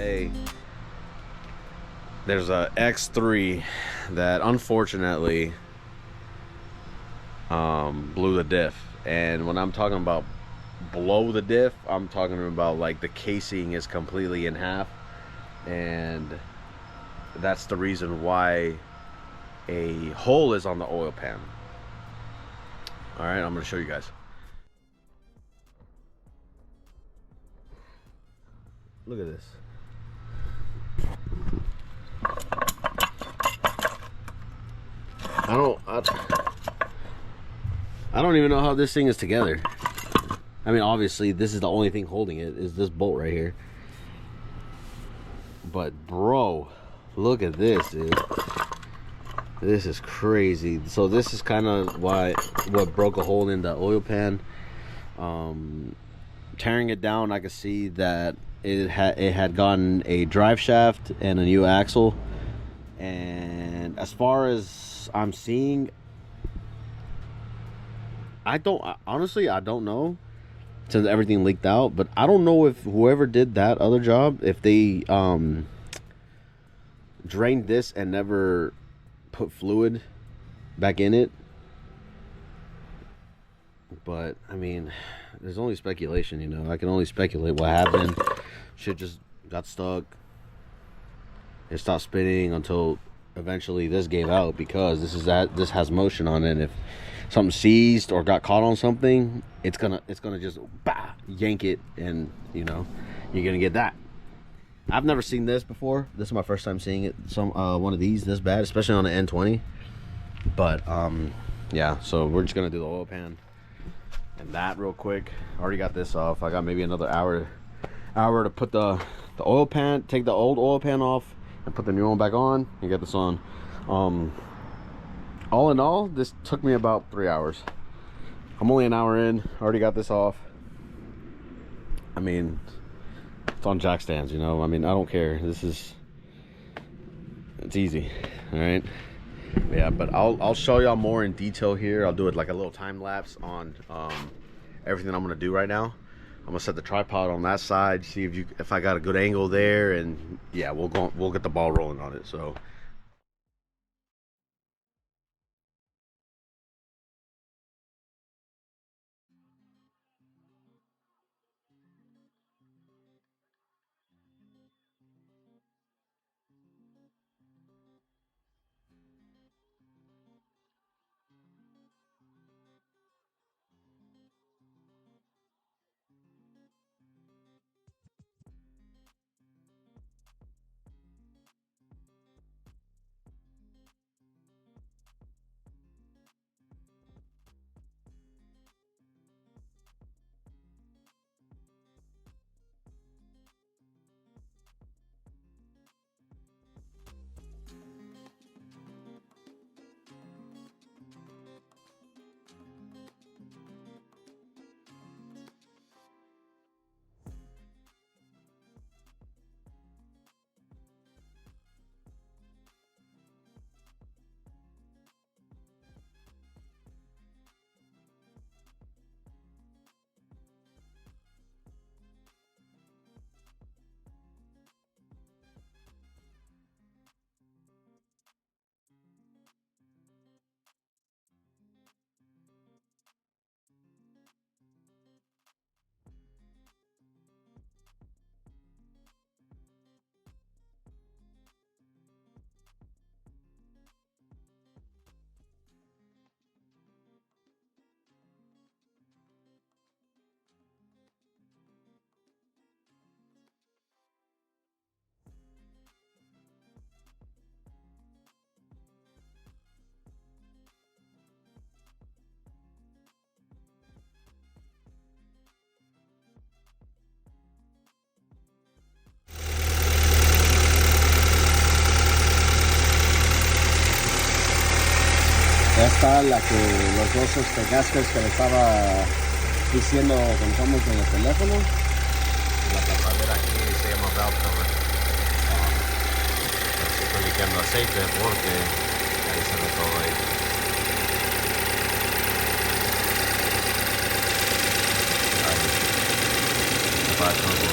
say there's a X3 that unfortunately blew the diff. And when I'm talking about blow the diff, I'm talking about like the casing is completely in half, and that's the reason why a hole is on the oil pan. All right, I'm going to show you guys. Look at this. I don't even know how this thing is together. I mean, obviously this is the only thing holding it is this bolt right here. But bro, look at this, dude. This is crazy. So this is kind of what broke a hole in the oil pan. Tearing it down, I could see that it had gotten a drive shaft and a new axle. And as far as I'm seeing, honestly I don't know, since everything leaked out. But I don't know if whoever did that other job, if they drained this and never put fluid back in it. But I mean, there's only speculation, you know. I can only speculate what happened. Shit just got stuck. It stopped spinning until eventually this gave out, because this has motion on it. And if something seized or got caught on something, it's gonna just yank it, and you know, you're gonna get that. I've never seen this before. This is my first time seeing it. One of these this bad, especially on the N20. But yeah. So we're just gonna do the oil pan and that real quick. I already got this off. I got maybe another hour to put the oil pan, take the old oil pan off, and put the new one back on and get this on. All in all, this took me about 3 hours. I'm only an hour in. Already got this off. I mean, it's on jack stands, you know. I mean, I don't care. It's easy. All right. Yeah, but I'll show y'all more in detail here. I'll do it like a little time lapse on everything I'm gonna do right now. I'm gonna set the tripod on that side, see if I got a good angle there, and yeah, we'll get the ball rolling on it. So ya está los dos gaskets que le estaba diciendo cuando estamos en el teléfono. La tapadera aquí se llama valve cover. Estoy limpiando aceite porque ahí se ve todo ahí. Ahí.